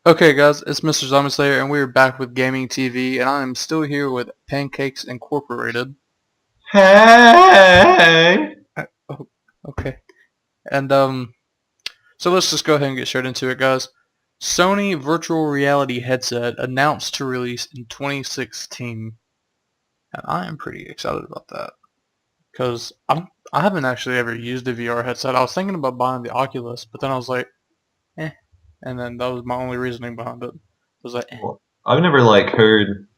Okay, guys, it's Mr. Zombie Slayer, and we're back with Gaming TV, and I am still here with Pancakes Incorporated. Hey! Oh, okay. And, so let's just go ahead and get straight into it, guys. Sony Virtual Reality Headset announced to release in 2016, and I am pretty excited about that, because I haven't actually ever used a VR headset. I was thinking about buying the Oculus, but then I was like, eh, and then that was my only reasoning behind it. I was like, eh. Well, I've never heard.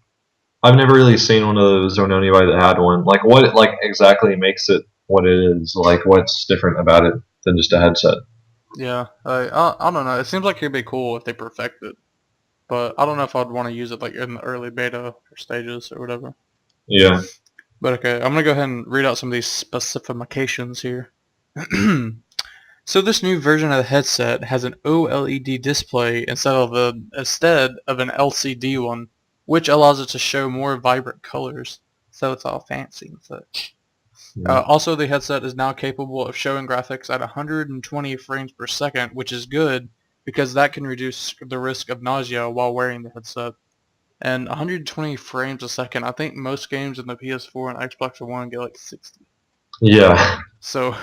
I've never really seen one of those or known anybody that had one. Like what exactly makes it what it is? Like what's different about it than just a headset? Yeah, I don't know. It seems like it'd be cool if they perfect it. But I don't know if I'd want to use it like in the early beta or stages or whatever. Yeah. But okay, I'm gonna go ahead and read out some of these specifications here. So this new version of the headset has an OLED display instead of an LCD one, which allows it to show more vibrant colors. So it's all fancy and such. Yeah. Also, the headset is now capable of showing graphics at 120 frames per second, which is good because that can reduce the risk of nausea while wearing the headset. And 120 frames a second, I think most games in the PS4 and Xbox One get like 60. Yeah. So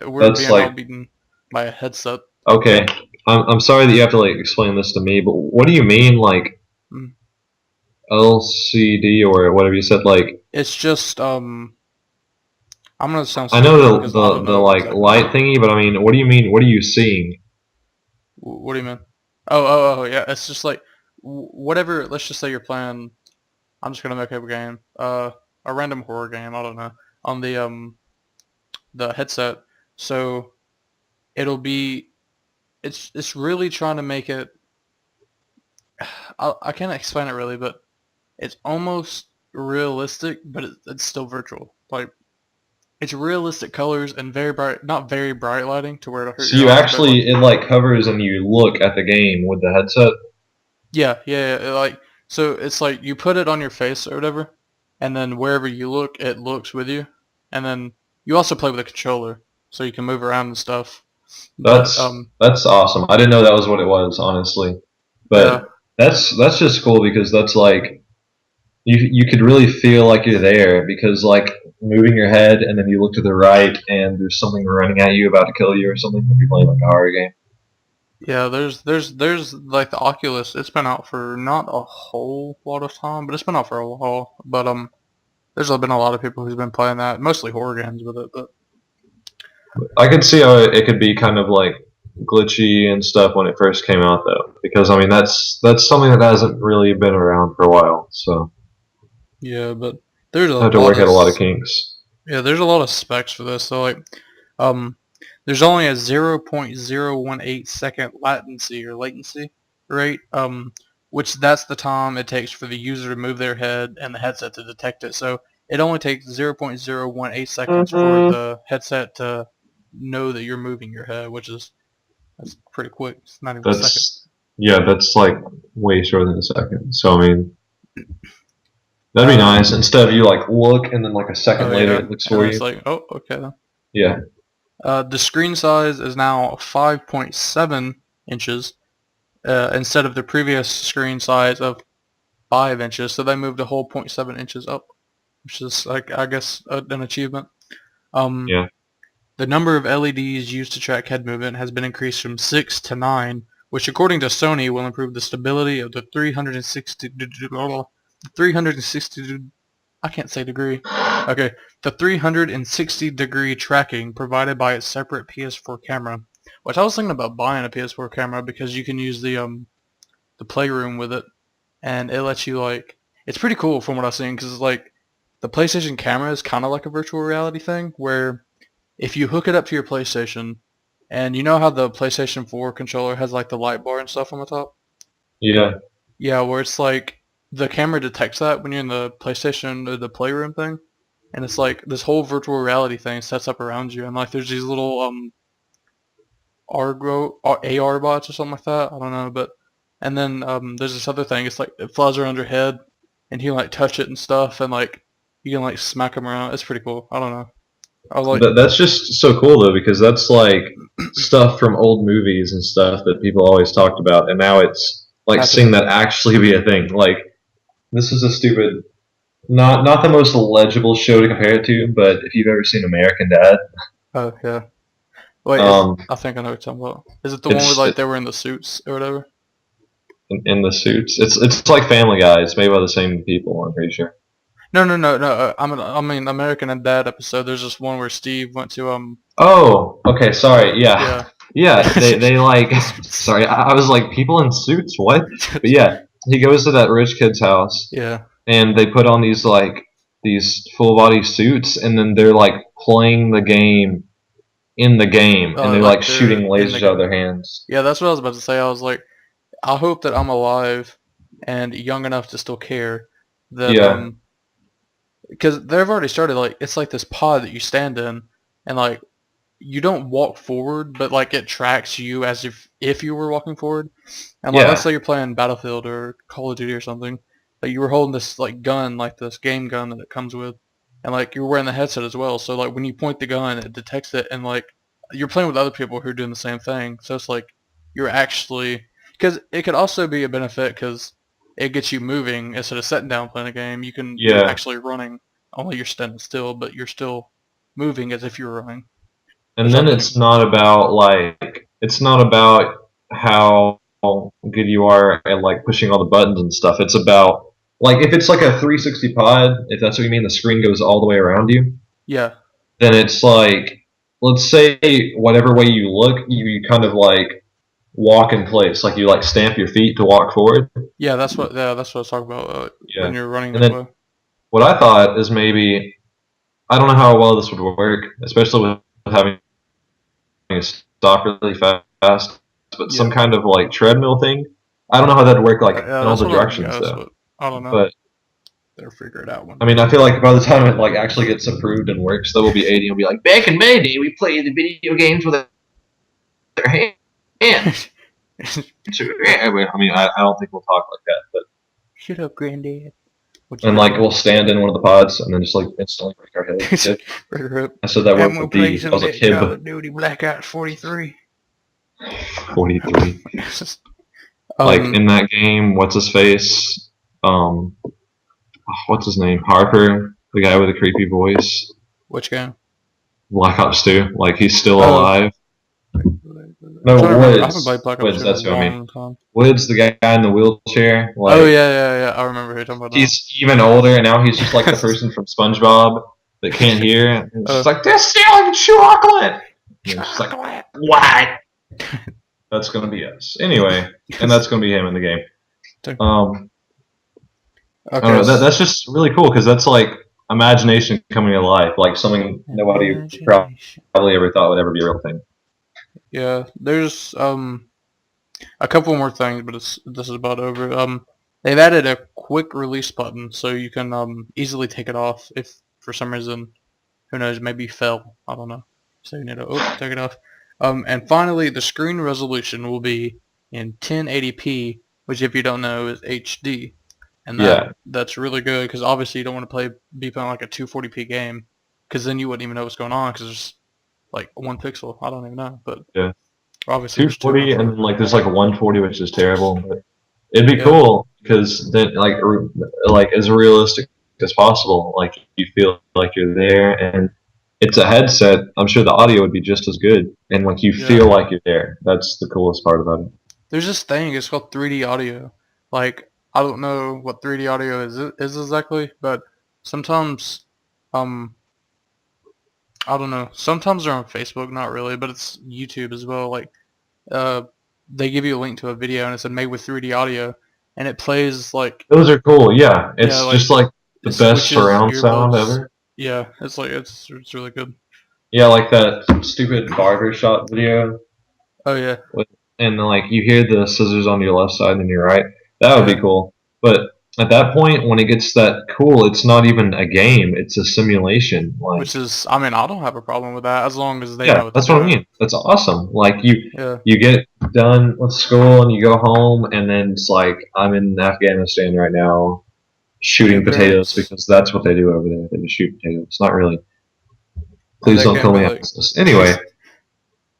we're That's being like outbeaten by a headset. okay. I'm sorry that you have to explain this to me, but what do you mean Mm. LCD or whatever you said? It's just I'm gonna sound I know stupid because I don't the know exactly. light thingy, but I mean, what do you mean? What are you seeing? What do you mean? Oh, yeah. It's just like whatever. Let's just say you're playing. I'm just gonna make up a game. A random horror game. I don't know. On the headset. So it'll be. It's really trying to make it. I can't explain it really, but it's almost realistic, but it's still virtual. Like it's realistic colors and very bright, not very bright lighting to where it'll hurt So your you eyes, but like actually it covers and you look at the game with the headset. yeah, like so it's like you put it on your face or whatever, and then wherever you look, it looks with you, and then you also play with a controller, so you can move around and stuff. But That's awesome. I didn't know that was what it was, honestly. yeah, But that's just cool because that's like you could really feel like you're there because like moving your head and then you look to the right and there's something running at you about to kill you or something if you're playing like a horror game. yeah, there's like the Oculus. It's been out for not a whole lot of time, but it's been out for a while. But there's been a lot of people who's been playing that, mostly horror games with it. But I could see how it could be kind of like glitchy and stuff when it first came out though because I mean that's something that hasn't really been around for a while. So yeah, but there's a I have to lot work of out a lot of kinks. yeah, there's a lot of specs for this. So like, um, there's only a 0.018 second latency rate, which that's the time it takes for the user to move their head and the headset to detect it. So it only takes 0.018 seconds for Hmm. the headset to know that you're moving your head, that's pretty quick. It's not even a second. That's yeah, that's like way shorter than a second. So I mean, that'd be Uh, nice. Instead of you like look and then like a second oh later yeah, it looks and for then you. it's like, oh, okay then. Yeah, The screen size is now 5.7 inches instead of the previous screen size of 5 inches. So they moved a whole zero point 0.7 inches up, which is like I guess an achievement. Um, yeah. the number of LEDs used to track head movement has been increased from 6 to 9, which according to Sony will improve the stability of the 360 I can't say degree. Okay, the 360 degree tracking provided by its separate PS4 camera, which I was thinking about buying a PS4 camera because you can use the Playroom with it, and it lets you like it's pretty cool from what I've seen because like the PlayStation camera is kind of like a virtual reality thing where if you hook it up to your PlayStation, and you know how the PlayStation 4 controller has like the light bar and stuff on the top. Yeah, Yeah, where it's like the camera detects that when you're in the PlayStation or the Playroom thing, and it's like this whole virtual reality thing sets up around you, and like there's these little Argo or AR bots or something like that. I don't know, but and then there's this other thing. It's like it flies around your head, and you can like touch it and stuff, and like you can like smack them around. It's pretty cool. I don't know. I was like, that's just so cool though because that's like stuff from old movies and stuff that people always talked about, and now it's like seeing that actually be a thing. Like this is a stupid, not the most legible show to compare it to, but if you've ever seen American Dad, Oh yeah. Wait, I think I know what you're talking about. Is it the one where it's like they were in the suits or whatever? in the suits. It's like Family Guy. It's made by the same people. I'm pretty sure. No. I mean American Dad episode. There's this one where Steve went to Oh, okay. Sorry. Yeah, Yeah. yeah. They like. Sorry, I was like people in suits. What? But yeah, he goes to that rich kid's house, Yeah. and they put on these full body suits, and then they're like playing the game in the game, and they're like they're shooting in the lasers out of their hands. Yeah, that's what I was about to say. I was like, I hope that I'm alive and young enough to still care that Yeah, because they've already started like it's like this pod that you stand in and like you don't walk forward, but like it tracks you as if you were walking forward. And like let's yeah, say you're playing Battlefield or Call of Duty or something, like you were holding this like gun, like this game gun that it comes with, and like you're wearing the headset as well. So like when you point the gun, it detects it, and like you're playing with other people who are doing the same thing. So it's like you're actually because it could also be a benefit because it gets you moving instead of sitting down playing a game. You're yeah. actually running. Only you're standing still, but you're still moving as if you're running. And Which I then think, it's not about how good you are at like pushing all the buttons and stuff. It's about like if it's like a 360 pod, if that's what you mean, the screen goes all the way around you. yeah, Then it's like let's say whatever way you look, you kind of like walk in place, like you like stamp your feet to walk forward. that's what I was talking about Yeah. when you're running And that then way. what I thought is maybe I don't know how well this would work, especially with having to stop really fast, but some Yeah, kind of like treadmill thing. I don't know how that'd work like yeah, in all that's the what I was gonna directions guess, though. but I don't know. But They'll figure it out one I day. mean, I feel like by the time it like actually gets approved and works, there will be 80 and be like, back in my day, we played the video games with our hands. I mean, I don't think we'll talk like that, but Shut up, granddad. What you and like doing? we'll stand in one of the pods and then just like instantly break our heads. I said that I'm word gonna with play B. I some was of a that Call kid, of Duty Black Ops 43. 43. Like um, in that game, what's his face? What's his name? Harper, the guy with the creepy voice. which game? Black Ops 2. Like he's still Oh, alive. I'm No, trying to remember. I haven't played Woods. Black Ops Woods, 2 in a that's who I mean. long time. Woods, the guy in the wheelchair. Oh Like yeah. I remember who you're talking about now. he's even older, and now he's just like the person from SpongeBob that can't hear. And it's just like they're stealing chocolate. And it's just like what? That's gonna be us anyway, and that's gonna be him in the game. I don't know. That's just really cool because that's like imagination coming to life, like something nobody probably ever thought would ever be a real thing. Yeah, there's a couple more things, but this is about over. They've added a quick release button, so you can easily take it off if for some reason, who knows, maybe you fell. I don't know. So you need to take it off. And finally, the screen resolution will be in 1080p, which if you don't know is HD, and Yeah, that's really good because obviously you don't want to be playing like a 240p game, because then you wouldn't even know what's going on because there's like one pixel. I don't even know, but yeah. obviously there's two. 240 and then like there's like a 140 which is terrible. But it'd be Yeah. cool because then like as realistic as possible. Like you feel like you're there, and it's a headset. I'm sure the audio would be just as good, and like you Yeah. feel like you're there. That's the coolest part about it. There's this thing. It's called 3D audio. Like I don't know what 3D audio is exactly, but sometimes um I don't know. Sometimes they're on Facebook, not really, but it's YouTube as well. Like uh they give you a link to a video and it's made with 3D audio, and it plays like Those are cool. Yeah, it's like just like the it best switches surround sound earbuds. ever. Yeah, it's like it's really good. Yeah, like that stupid barber shop video, Oh yeah, and like you hear the scissors on your left side and your right. That would yeah. be cool. But at that point, when it gets that cool, it's not even a game; it's a simulation. Like, Which is, I mean, I don't have a problem with that as long as they know yeah, what they're that's what I doing. mean. That's awesome. Like Yeah, you get done with school and you go home, and then it's like I'm in Afghanistan right now, and your shooting potatoes parents. because that's what they do over there. They just shoot potatoes. Not really. And Please they don't can't kill be me. like, After this. Anyway,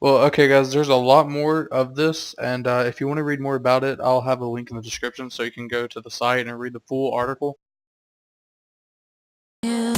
Well, okay, guys, there's a lot more of this, and if you want to read more about it, I'll have a link in the description so you can go to the site and read the full article. You